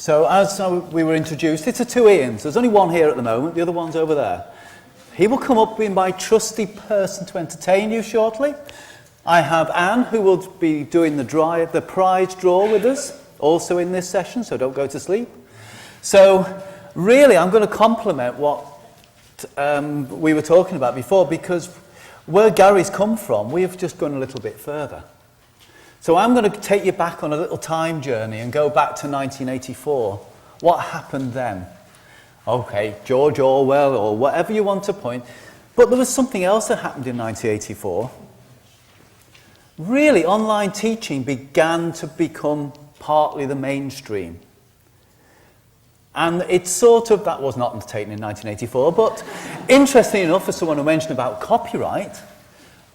So as we were introduced, it's a two Ians. There's only one here at the moment, the other one's over there. He will come up being my trusty person to entertain you shortly. I have Anne, who will be doing the prize draw with us, also in this session, so don't go to sleep. So really, I'm going to complement what we were talking about before, because where Gary's come from, we've just gone a little bit further. So I'm going to take you back on a little time journey and go back to 1984. What happened then? Okay, George Orwell or whatever you want to point. But there was something else that happened in 1984. Really, online teaching began to become partly the mainstream. And it's sort of, that was not undertaken in 1984, but interesting enough, for someone who mentioned about copyright,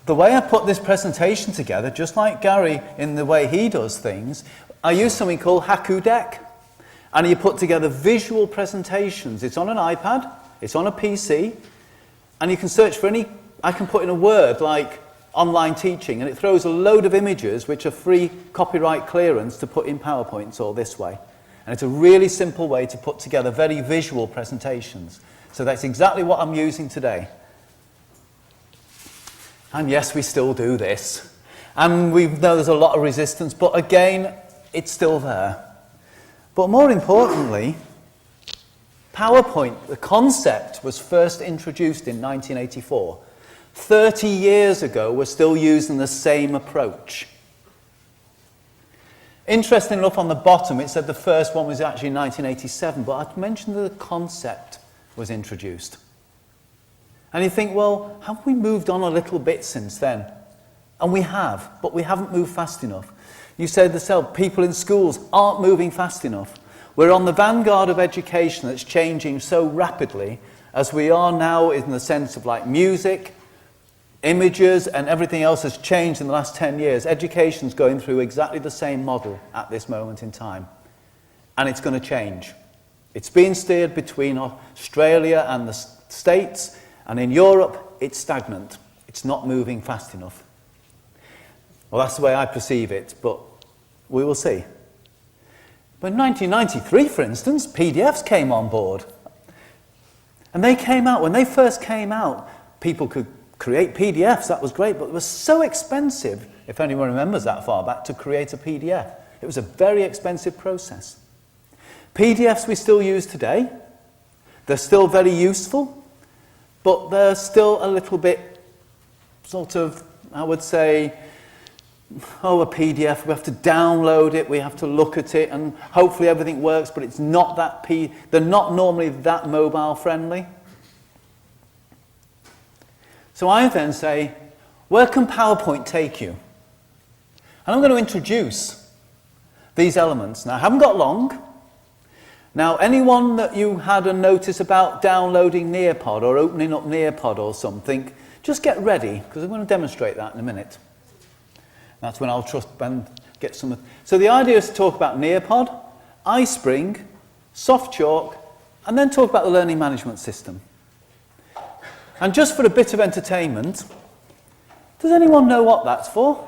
the way I put this presentation together, just like Gary in the way he does things, I use something called Hakudeck. And you put together visual presentations. It's on an iPad, it's on a PC, and you can search for I can put in a word like online teaching, and it throws a load of images which are free copyright clearance to put in PowerPoints all this way. And it's a really simple way to put together very visual presentations. So that's exactly what I'm using today. And yes, we still do this. And we know there's a lot of resistance, but again, it's still there. But more importantly, PowerPoint, the concept, was first introduced in 1984. 30 years ago, we're still using the same approach. Interesting enough, on the bottom, it said the first one was actually in 1987, but I'd mentioned that the concept was introduced. And you think, well, have we moved on a little bit since then? And we have, but we haven't moved fast enough. You said yourself, people in schools aren't moving fast enough. We're on the vanguard of education that's changing so rapidly, as we are now in the sense of like music, images, and everything else has changed in the last 10 years. Education's going through exactly the same model at this moment in time. And it's going to change. It's being steered between Australia and the States, and in Europe, it's stagnant. It's not moving fast enough. Well, that's the way I perceive it, but we will see. But in 1993, for instance, PDFs came on board. And they came out, when they first came out, people could create PDFs, that was great, but it was so expensive, if anyone remembers that far back, to create a PDF. It was a very expensive process. PDFs we still use today. They're still very useful, but they're still a little bit sort of, I would say, a PDF, we have to download it, we have to look at it, and hopefully everything works, but it's not that they're not normally that mobile friendly. So I then say, where can PowerPoint take you? And I'm going to introduce these elements. Now, I haven't got long. Now, anyone that you had a notice about downloading Nearpod or opening up Nearpod or something, just get ready, because I'm going to demonstrate that in a minute. That's when I'll trust and get some. So the idea is to talk about Nearpod, iSpring, SoftChalk, and then talk about the learning management system. And just for a bit of entertainment, does anyone know what that's for?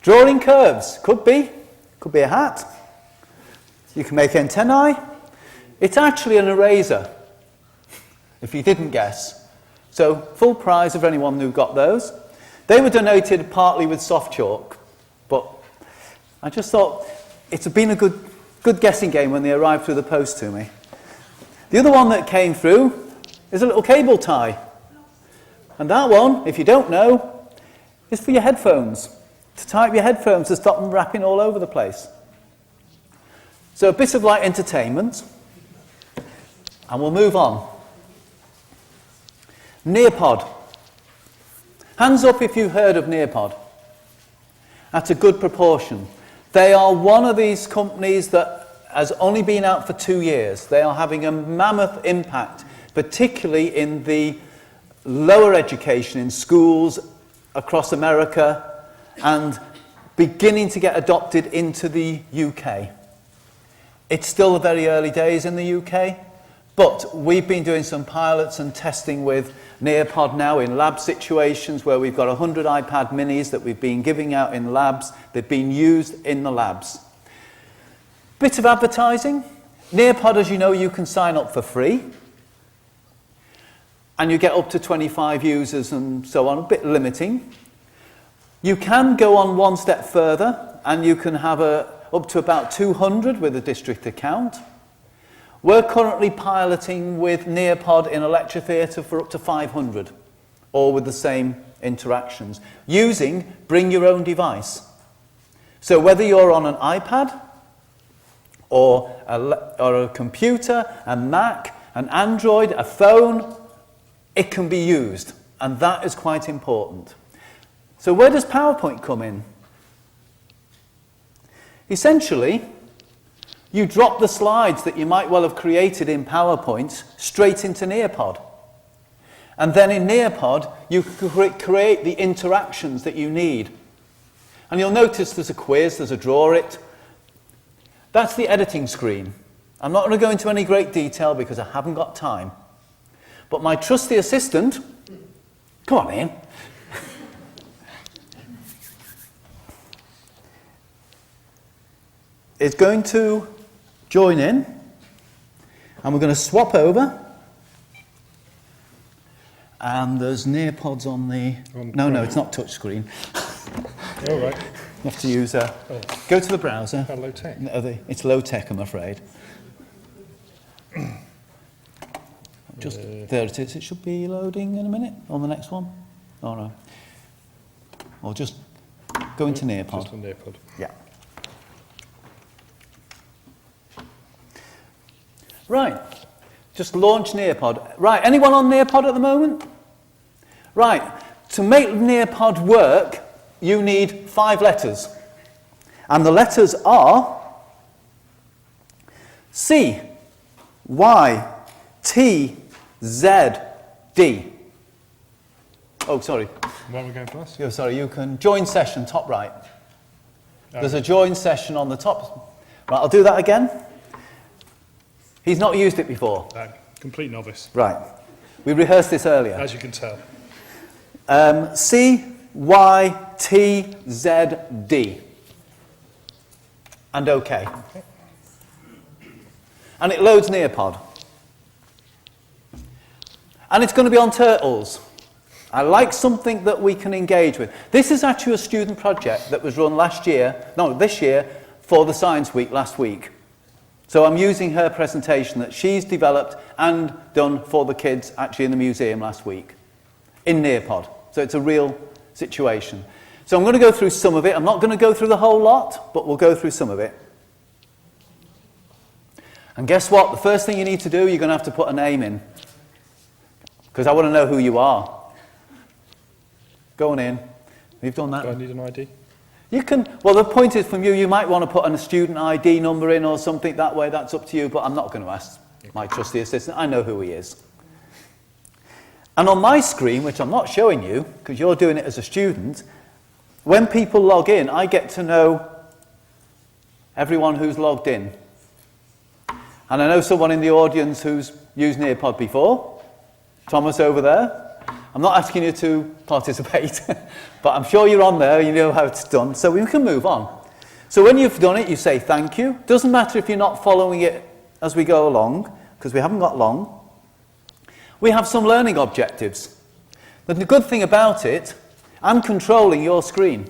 Drawing curves. Could be. Could be a hat. You can make antennae. It's actually an eraser, if you didn't guess. So full prize for anyone who got those. They were donated partly with SoftChalk, but I just thought it's been a good guessing game when they arrived through the post to me. The other one that came through is a little cable tie. And that one, if you don't know, is for your headphones. To tie up your headphones to stop them wrapping all over the place. So a bit of light entertainment. And we'll move on. Nearpod. Hands up if you've heard of Nearpod. That's a good proportion. They are one of these companies that has only been out for 2 years. They are having a mammoth impact, particularly in the lower education in schools across America and beginning to get adopted into the UK. It's still the very early days in the UK, But we've been doing some pilots and testing with Nearpod now in lab situations where we've got 100 iPad minis that we've been giving out in labs. They've been used in the labs. Bit of advertising. Nearpod, as you know, you can sign up for free. And you get up to 25 users and so on, a bit limiting. You can go on one step further and you can have up to about 200 with a district account. We're currently piloting with Nearpod in a lecture theatre for up to 500, all with the same interactions, using bring your own device. So whether you're on an iPad or a computer, a Mac, an Android, a phone, it can be used, and that is quite important. So where does PowerPoint come in? Essentially, you drop the slides that you might well have created in PowerPoint straight into Nearpod. And then in Nearpod, you create the interactions that you need. And you'll notice there's a quiz, there's a draw it. That's the editing screen. I'm not going to go into any great detail because I haven't got time. But my trusty assistant, come on in, is going to join in, and we're going to swap over. And there's Nearpods on the... No, it's not touchscreen. All right. You have to use go to the browser. How low tech? No, it's low tech, I'm afraid. Just there it is. It should be loading in a minute on the next one. Oh no. Or just go into Nearpod. Just on Nearpod. Yeah. Right. Just launch Nearpod. Right. Anyone on Nearpod at the moment? Right. To make Nearpod work, you need 5 letters. And the letters are C, Y, T, Z, D. Oh, sorry. Where are we going first? Oh, sorry, you can join session, top right. There's a join session on the top. Right, I'll do that again. He's not used it before. No, complete novice. Right. We rehearsed this earlier. As you can tell. C, Y, T, Z, D. And OK. And it loads Nearpod. And it's going to be on Turtles. I like something that we can engage with. This is actually a student project that was run this year, for the Science Week last week. So I'm using her presentation that she's developed and done for the kids actually in the museum last week in Nearpod. So it's a real situation. So I'm going to go through some of it. I'm not going to go through the whole lot, but we'll go through some of it. And guess what? The first thing you need to do, you're going to have to put a name in. Because I want to know who you are. Go on in. You've done that. Do I need an ID? You can, well, the point is from you, you might want to put a student ID number in or something that way. That's up to you, but I'm not going to ask my trusty assistant. I know who he is. And on my screen, which I'm not showing you, because you're doing it as a student, when people log in, I get to know everyone who's logged in. And I know someone in the audience who's used Nearpod before. Thomas over there. I'm not asking you to participate, but I'm sure you're on there, you know how it's done, so we can move on. So when you've done it, you say thank you. Doesn't matter if you're not following it as we go along, because we haven't got long. We have some learning objectives. But the good thing about it, I'm controlling your screen.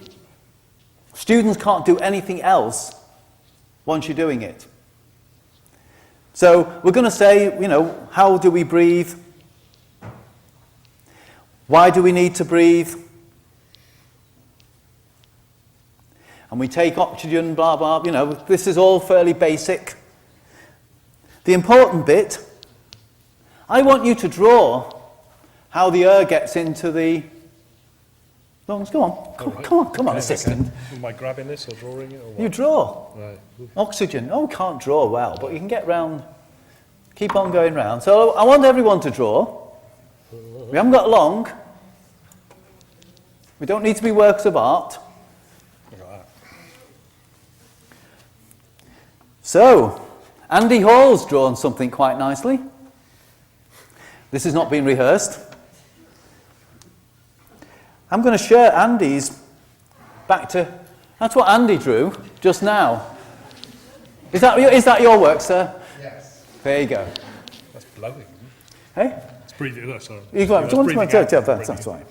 Students can't do anything else once you're doing it. So we're going to say, you know, how do we breathe? Why do we need to breathe? And we take oxygen, blah, blah, you know, this is all fairly basic. The important bit, I want you to draw how the air gets into the lungs. Go on, come on, assistant. Okay. Am I grabbing this or drawing it or what? You draw. Right. Oxygen. Oh, can't draw well, but you can get round, keep on going round. So I want everyone to draw. We haven't got long. We don't need to be works of art. Look at that. So, Andy Hall's drawn something quite nicely. This has not been rehearsed. I'm going to share Andy's back to... That's what Andy drew just now. Is that your work, sir? Yes. There you go. That's blowing. Isn't it? Hey? It's breathing. No, sorry. You got, That's breathing out, that's right.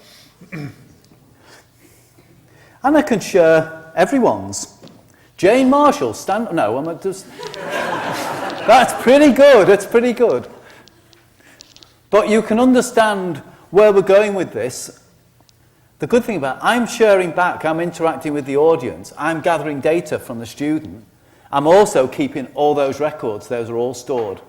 And I can share everyone's. Jane Marshall, no, I'm just... That's pretty good, it's pretty good. But you can understand where we're going with this. The good thing about I'm sharing back, I'm interacting with the audience, I'm gathering data from the student. I'm also keeping all those records, those are all stored.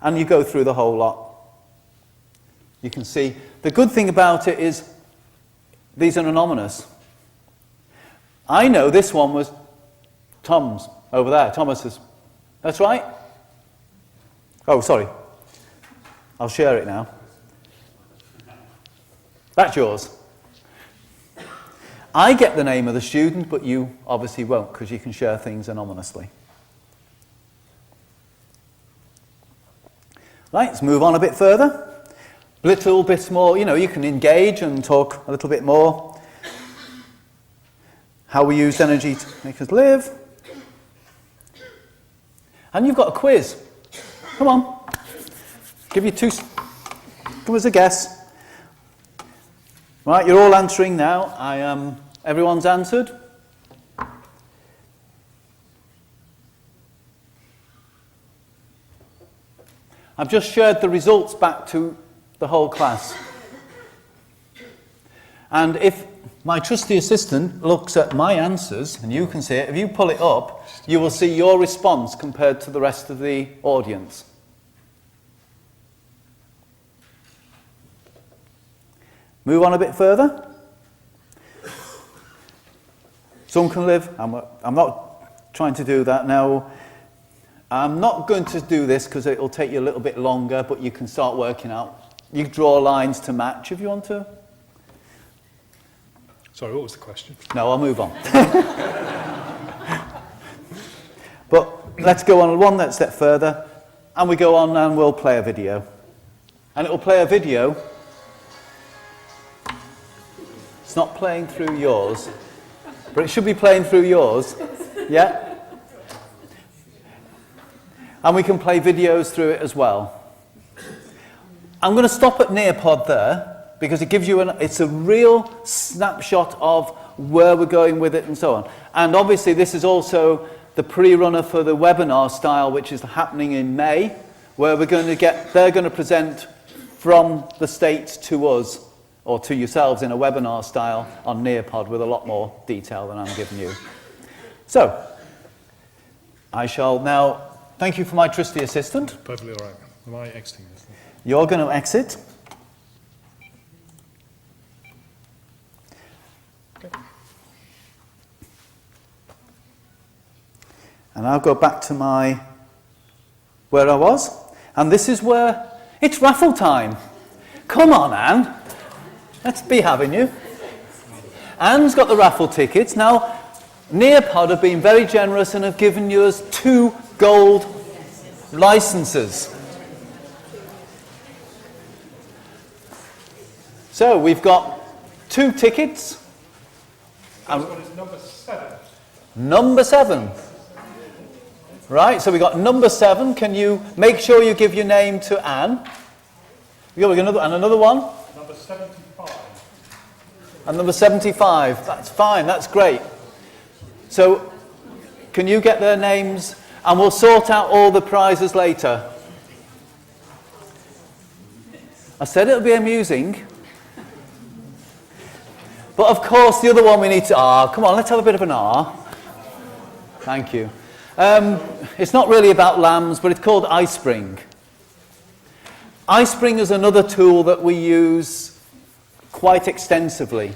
And you go through the whole lot. You can see, the good thing about it is these are anonymous. I know this one was Tom's over there, Thomas's. That's right? Oh, sorry. I'll share it now. That's yours. I get the name of the student, but you obviously won't, because you can share things anonymously. Right, let's move on a bit further. A little bit more, you can engage and talk a little bit more. How we use energy to make us live. And you've got a quiz. Come on. Give you two. Give us a guess. Right, you're all answering now. Everyone's answered. I've just shared the results back to the whole class. And if my trusty assistant looks at my answers, and you can see it, if you pull it up, you will see your response compared to the rest of the audience. Move on a bit further. Some can live. I'm not trying to do that now. I'm not going to do this because it'll take you a little bit longer, but you can start working out. You can draw lines to match if you want to. Sorry, what was the question? No, I'll move on. But let's go on one step further, and we go on and we'll play a video. And it will play a video. It's not playing through yours, but it should be playing through yours. Yeah? And we can play videos through it as well. I'm going to stop at Nearpod there, because it gives you it's a real snapshot of where we're going with it and so on. And obviously this is also the pre-runner for the webinar style, which is happening in May, where they're going to present from the States to us, or to yourselves in a webinar style on Nearpod with a lot more detail than I'm giving you. So, I shall now thank you for my trusty assistant. Perfectly all right. Am I exiting this? You're going to exit. Okay. And I'll go back to where I was. And this is where it's raffle time. Come on, Anne. Let's be having you. Anne's got the raffle tickets. Now, Nearpod have been very generous and have given us 2 gold licenses. So we've got 2 tickets. Number 7. Number 7. Right, so we've got number 7. Can you make sure you give your name to Anne? We got another one. Number 75. And number 75. That's fine, that's great. So, can you get their names? And we'll sort out all the prizes later. I said it'll be amusing. But of course, the other one we need to... come on, let's have a bit of an R. Thank you. It's not really about lambs, but it's called iSpring. iSpring is another tool that we use quite extensively.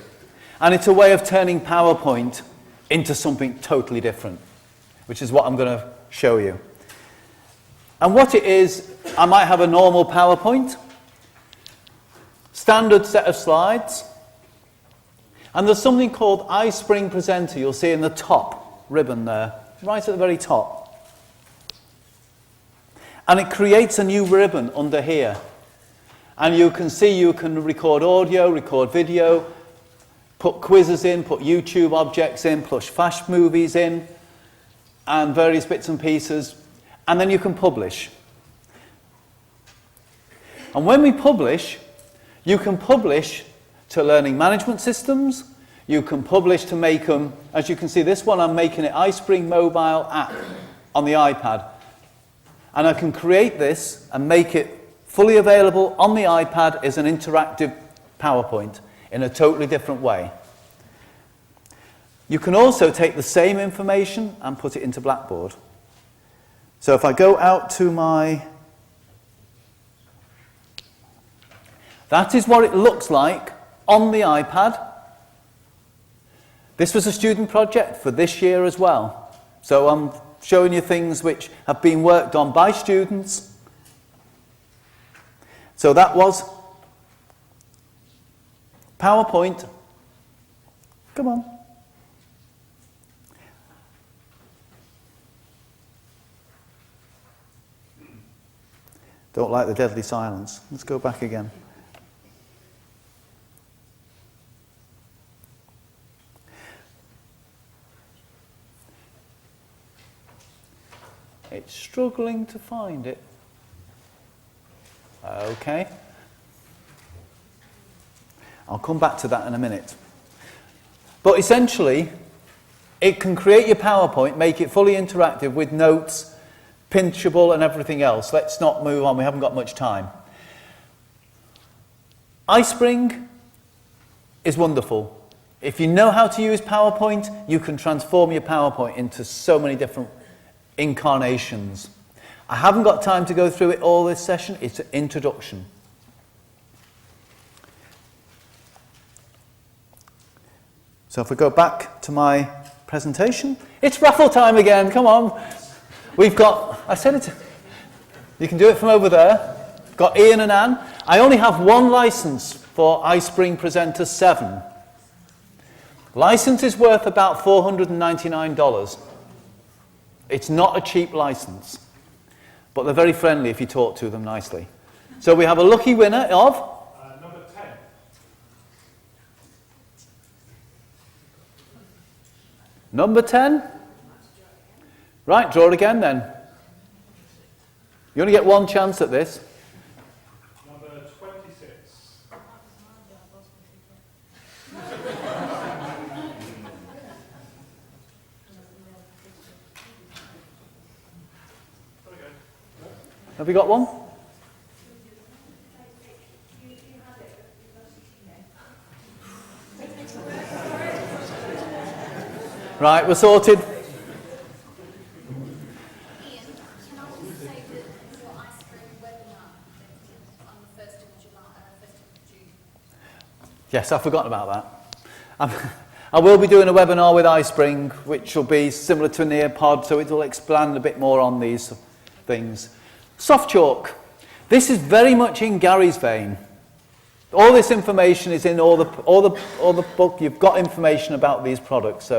And it's a way of turning PowerPoint into something totally different, which is what I'm going to show you. And what it is, I might have a normal PowerPoint, standard set of slides, and there's something called iSpring Presenter, you'll see in the top ribbon there, right at the very top. And it creates a new ribbon under here. And you can see you can record audio, record video, put quizzes in, put YouTube objects in, push Flash movies in, and various bits and pieces. And then you can publish. And when we publish, you can publish to learning management systems. You can publish to make them, as you can see, this one I'm making it iSpring mobile app on the iPad. And I can create this and make it fully available on the iPad as an interactive PowerPoint in a totally different way. You can also take the same information and put it into Blackboard. So if I go out to my... That is what it looks like on the iPad. This was a student project for this year as well. So I'm showing you things which have been worked on by students. So that was PowerPoint. Come on. Don't like the deadly silence. Let's go back again. It's struggling to find it. Okay. I'll come back to that in a minute. But essentially, it can create your PowerPoint, make it fully interactive with notes, pinchable and everything else. Let's not move on, we haven't got much time. iSpring is wonderful. If you know how to use PowerPoint, you can transform your PowerPoint into so many different incarnations. I haven't got time to go through it all this session. It's an introduction. So if we go back to my presentation, it's raffle time again. Come on. We've got, I said it, you can do it from over there. Got Ian and Anne. I only have one license for iSpring Presenter 7. License is worth about $499. It's not a cheap license, but they're very friendly if you talk to them nicely. So we have a lucky winner of? Number 10. Number 10? Right, draw it again then. You only get one chance at this. Number 26. Have you got one? Right, we're sorted. Ian, can I just say that your iSpring webinar on the 1st of July, 1st of June? Yes, I've forgotten about that. I will be doing a webinar with iSpring, which will be similar to Nearpod, so it will expand a bit more on these things. Soft chalk. This is very much in Gary's vein. All this information is in all the book. You've got information about these products.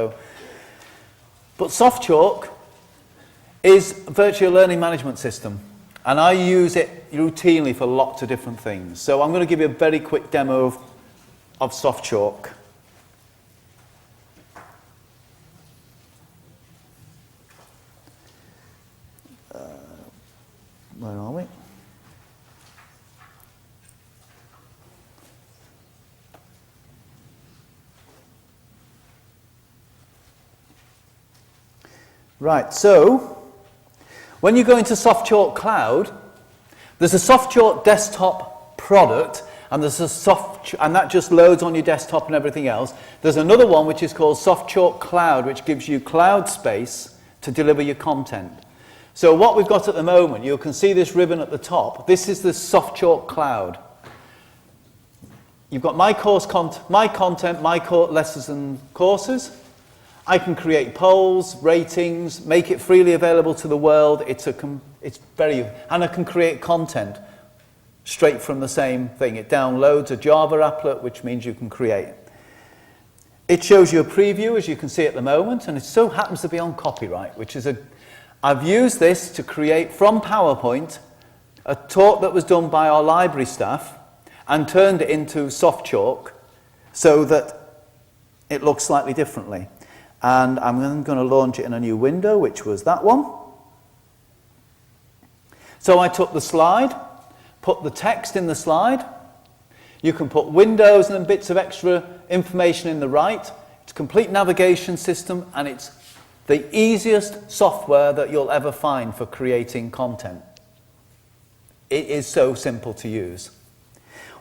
But soft chalk is virtually a learning management system, and I use it routinely for lots of different things. So I'm going to give you a very quick demo of soft chalk. Where are we? Right, so when you go into SoftChalk Cloud, there's a SoftChalk desktop product, and there's and that just loads on your desktop and everything else. There's another one which is called SoftChalk Cloud, which gives you cloud space to deliver your content. So what we've got at the moment, you can see this ribbon at the top. This is the SoftChalk Cloud. You've got my content, my lessons and courses. I can create polls, ratings, make it freely available to the world. And I can create content straight from the same thing. It downloads a Java applet, which means you can create. It shows you a preview, as you can see at the moment, and it so happens to be on copyright, which is I've used this to create from PowerPoint a talk that was done by our library staff and turned it into soft chalk so that it looks slightly differently. And I'm then going to launch it in a new window, which was that one. So I took the slide, put the text in the slide. You can put windows and bits of extra information in the right. It's a complete navigation system, and it's the easiest software that you'll ever find for creating content. It is so simple to use.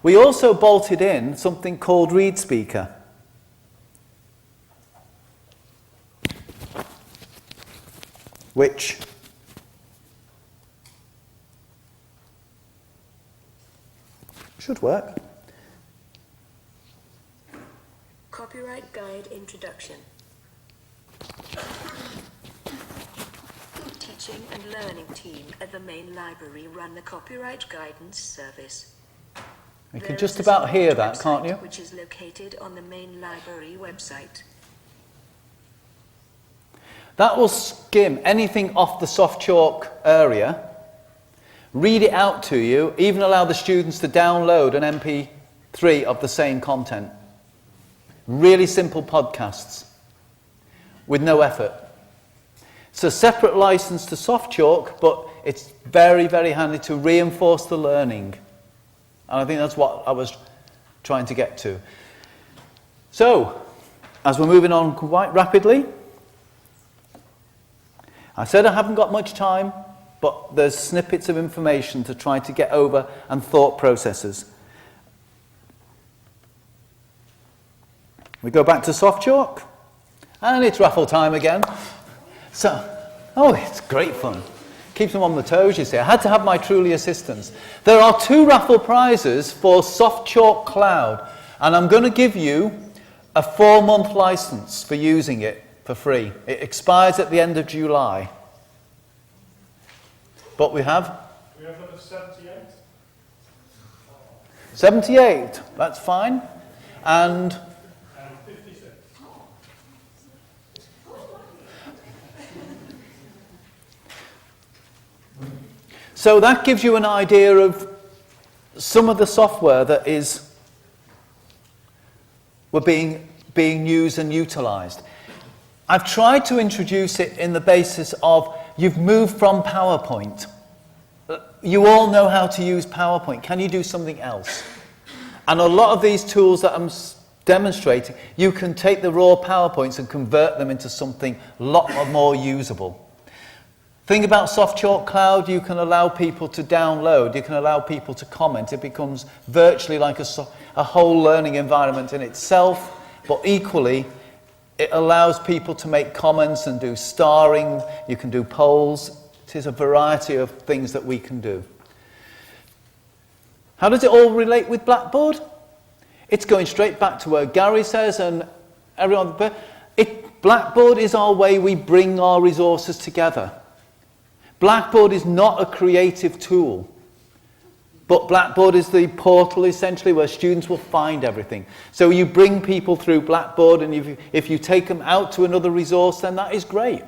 We also bolted in something called ReadSpeaker. Which should work. Copyright Guide Introduction. Teaching and learning team at the main library run the Copyright Guidance Service. You can There just is a about hear support that, can't website you? Which is located on the main library website. That will skim anything off the soft chalk area, read it out to you, even allow the students to download an MP3 of the same content. Really simple podcasts with no effort. It's a separate license to soft chalk, but it's very, very handy to reinforce the learning. And I think that's what I was trying to get to. So, as we're moving on quite rapidly, I said I haven't got much time, but there's snippets of information to try to get over and thought processes. We go back to soft chalk, and it's raffle time again. So, oh, it's great fun. Keeps them on the toes, you see. I had to have my Truly assistants. There are 2 raffle prizes for Soft Chalk Cloud, and I'm going to give you a 4-month license for using it for free. It expires at the end of July. But we have number 78. 78, that's fine. And 56. so that gives you an idea of some of the software that were being used and utilised. I've tried to introduce it in the basis of you've moved from PowerPoint. You all know how to use PowerPoint. Can you do something else? And a lot of these tools that I'm demonstrating, you can take the raw PowerPoints and convert them into something a lot more usable. Thing about Soft Chalk Cloud, you can allow people to download, you can allow people to comment. It becomes virtually like a whole learning environment in itself, but equally, it allows people to make comments and do starring, you can do polls. It is a variety of things that we can do. How does it all relate with Blackboard? It's going straight back to where Gary says and everyone, Blackboard is our way we bring our resources together. Blackboard is not a creative tool, but Blackboard is the portal essentially where students will find everything. So you bring people through Blackboard, and if you take them out to another resource, then that is great.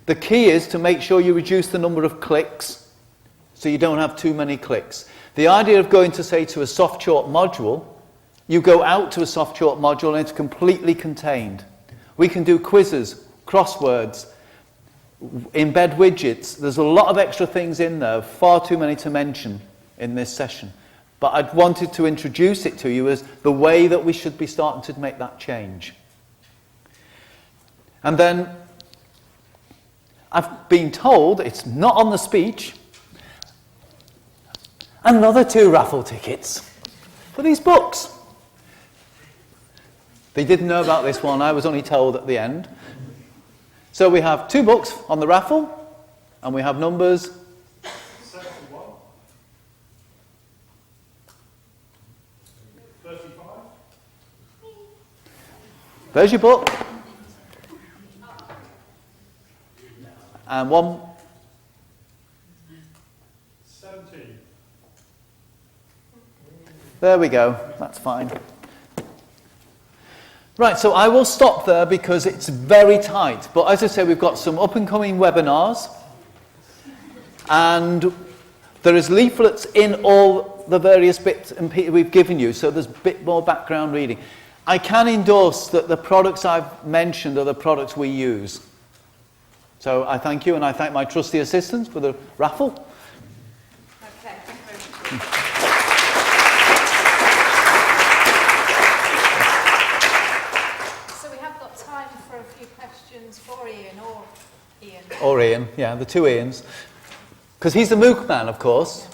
The key is to make sure you reduce the number of clicks so you don't have too many clicks. The idea of going to, say, to a soft chalk module, you go out to a soft chalk module and it's completely contained. We can do quizzes, crosswords, embed widgets. There's a lot of extra things in there, far too many to mention in this session. But I'd wanted to introduce it to you as the way that we should be starting to make that change. And then I've been told, it's not on the speech, another 2 raffle tickets for these books. They didn't know about this one, I was only told at the end. So we have 2 books on the raffle, and we have numbers 71. 35. There's your book. And 1. 17. There we go. That's fine. Right, so I will stop there because it's very tight. But as I say, we've got some up-and-coming webinars. And there is leaflets in all the various bits and pieces we've given you, so there's a bit more background reading. I can endorse that the products I've mentioned are the products we use. So I thank you, and I thank my trusty assistants for the raffle. Okay, thank you very much. So we have got time for a few questions for Ian or Ian. Or Ian, yeah, the two Ians. Because he's the MOOC man, of course.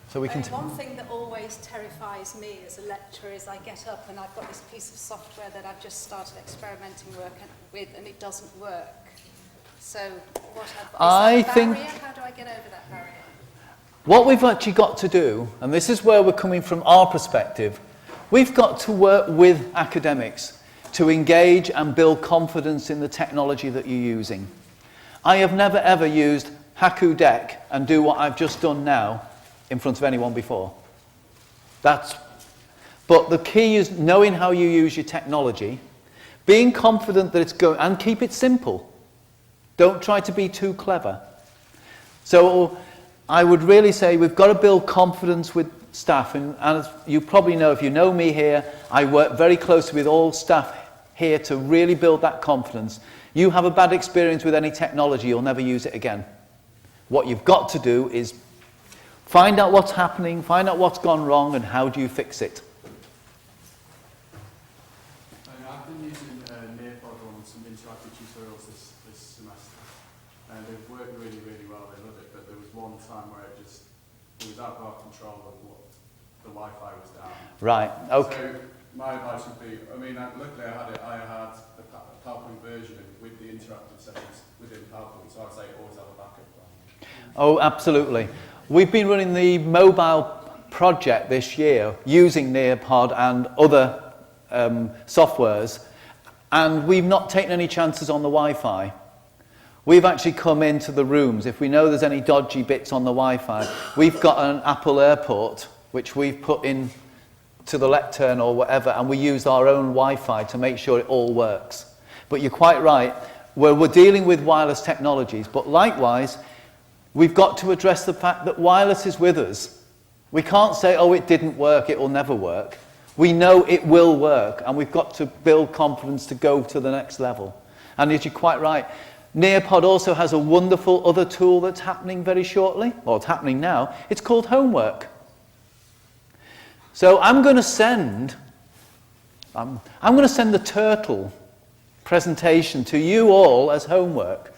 So we can... One thing that always terrifies me as a lecturer is I get up and I've got this piece of software that I've just started experimenting with and it doesn't work. So what is that a barrier? How do I get over that barrier? What we've actually got to do, and this is where we're coming from our perspective, we've got to work with academics to engage and build confidence in the technology that you're using. I have never ever used Haku Deck and do what I've just done now in front of anyone before. But the key is knowing how you use your technology, being confident that it's going, and keep it simple. Don't try to be too clever. So I would really say we've got to build confidence with staff, and as you probably know, if you know me here, I work very closely with all staff here to really build that confidence. You have a bad experience with any technology, you'll never use it again. What you've got to do is find out what's happening, find out what's gone wrong, and how do you fix it. I've been using Nearpod on some interactive tutorials this semester, and they've worked really, really well. They love it, but there was one time where it was out of our control of what the Wi-Fi was down. Right, okay. So my advice would be, luckily I had the PowerPoint version with the interactive settings within PowerPoint, so I'd say always have a backup plan. Oh, absolutely. We've been running the mobile project this year using Nearpod and other softwares, and we've not taken any chances on the Wi-Fi. We've actually come into the rooms. If we know there's any dodgy bits on the Wi-Fi, we've got an Apple AirPort which we've put in to the lectern or whatever, and we use our own Wi-Fi to make sure it all works. But you're quite right, we're dealing with wireless technologies, but likewise, we've got to address the fact that wireless is with us. We can't say, oh, it didn't work, it will never work. We know it will work, and we've got to build confidence to go to the next level. And you're quite right. Nearpod also has a wonderful other tool that's happening very shortly, or it's happening now. It's called Homework. So I'm going to send the turtle presentation to you all as homework.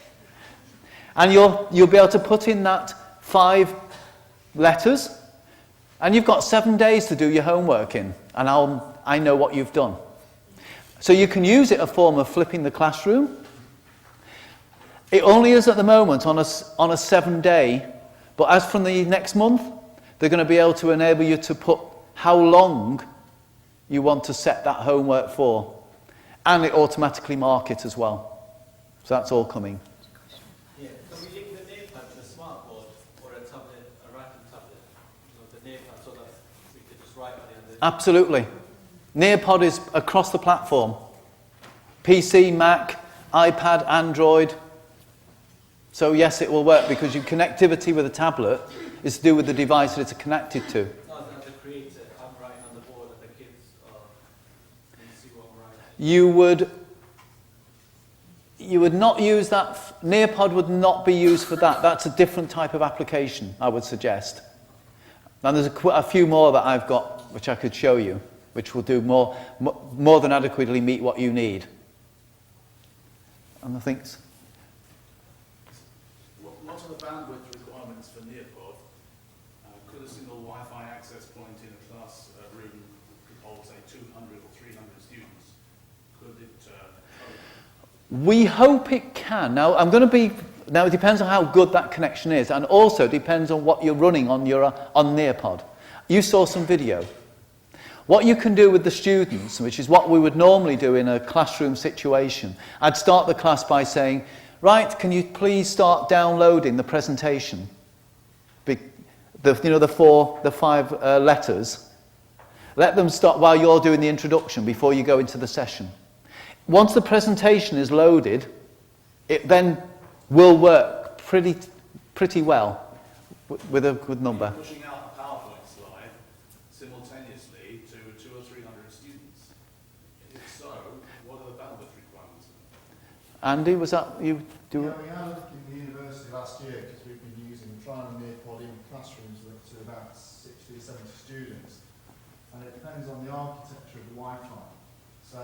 And you'll be able to put in that 5 letters, and you've got 7 days to do your homework in, and I know what you've done. So you can use it a form of flipping the classroom. It only is at the moment on a 7-day, but as from the next month, they're going to be able to enable you to put how long you want to set that homework for, and it automatically mark it as well. So that's all coming. Yeah, can we link the Nearpod to a smartboard or a tablet, a writing tablet? The Nearpod, so that we could just write on it. Absolutely. Nearpod is across the platform. PC, Mac, iPad, Android. So yes, it will work because your connectivity with a tablet is to do with the device that it's connected to. No, the creator, I'm writing on the board and the kids can see what I'm writing. You would not use that. Nearpod would not be used for that. That's a different type of application, I would suggest. And there's a few more that I've got which I could show you, which will do more than adequately meet what you need. And I think... What are the bandwidth requirements for Nearpod? Could a single Wi-Fi access point in a class room hold, say, 200 or 300 students? Could it... We hope it can. Now, it depends on how good that connection is, and also depends on what you're running on Nearpod. You saw some video. What you can do with the students, which is what we would normally do in a classroom situation, I'd start the class by saying, right, can you please start downloading the presentation? The 5 letters. Let them stop while you're doing the introduction before you go into the session. Once the presentation is loaded, it then will work pretty well with a good number. Pushing out a PowerPoint slide simultaneously to 200 or 300 students. If so, what are the bandwidth requirements? Andy, was that you? Yeah, we had in the university last year, because we've been trying to near-pod in classrooms with up to about 60 or 70 students. And it depends on the architecture of the Wi-Fi. So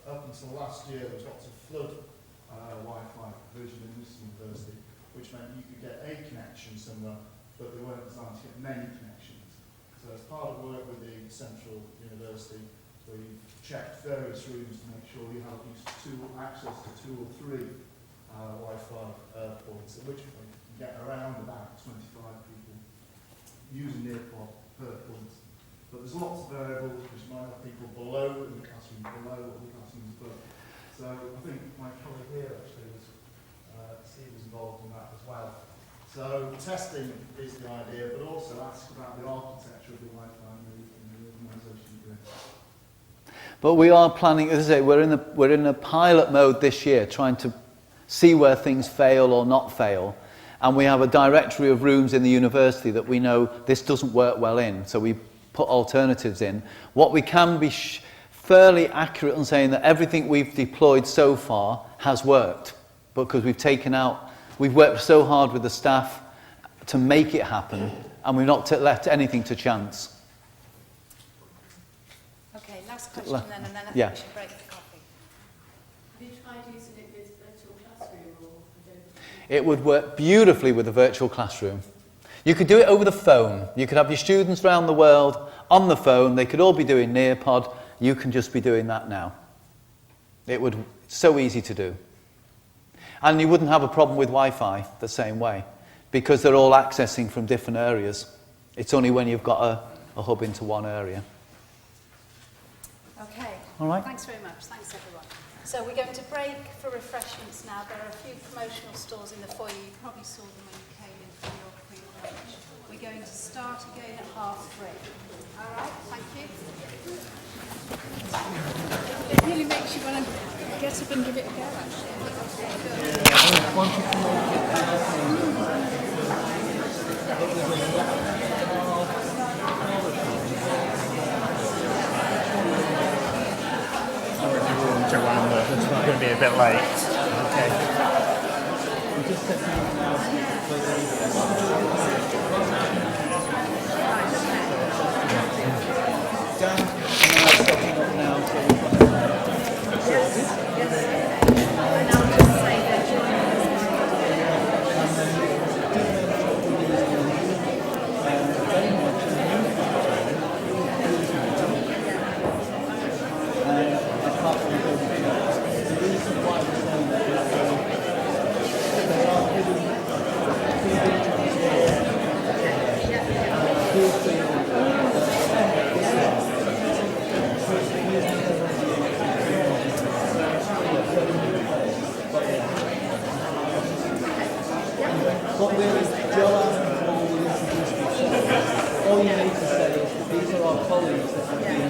up until last year, there was lots of flood Wi-Fi provision in this university, which meant you could get a connection somewhere, but they weren't designed to get many connections. So as part of work with the Central University, we checked various rooms to make sure you have at least access to 2 or 3 Wi-Fi points, at which point you can get around about 25 people using near-pod per point. But there's lots of variables which might have people below in the classroom, below what the classroom's above. So I think my colleague here actually was, Steve was involved in that as well. So testing is the idea, but also ask about the architecture of the Wi-Fi in the organisation you're in. But we are planning, as I say, we're in a pilot mode this year, trying to see where things fail or not fail. And we have a directory of rooms in the university that we know this doesn't work well in, so we put alternatives in. What we can be fairly accurate in saying that everything we've deployed so far has worked, because we've worked so hard with the staff to make it happen, and we've not left anything to chance. Okay, last question then, and then I think Yeah. we should break for coffee. Have you tried using it with virtual classroom or Adobe? It would work beautifully with a virtual classroom. You could do it over the phone. You could have your students around the world on the phone. They could all be doing Nearpod. You can just be doing that now. It's so easy to do. And you wouldn't have a problem with Wi-Fi the same way, because they're all accessing from different areas. It's only when you've got a hub into one area. Okay. All right. Thanks very much. Thanks, everyone. So we're going to break for refreshments now. There are a few promotional stores in the foyer. You probably saw them when you came in for your pre-lunch. We're going to start again at 3:30. All right. Thank you. It really makes you want to get up and give it a go, It's going to be a bit late. Okay. What really Joanne and Paul will introduce before, all you need to say is that these are our colleagues that have been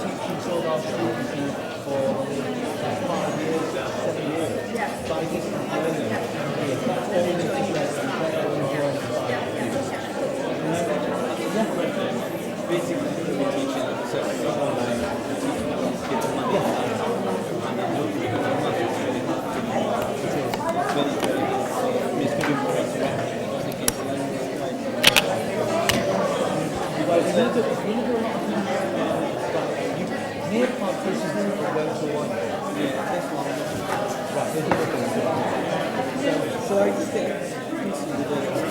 teaching some of our students now for 5 years, 7 years, by different learning. That's all you need to say, and they're all enjoying it. Basically, we're teaching So I just get pieces of it.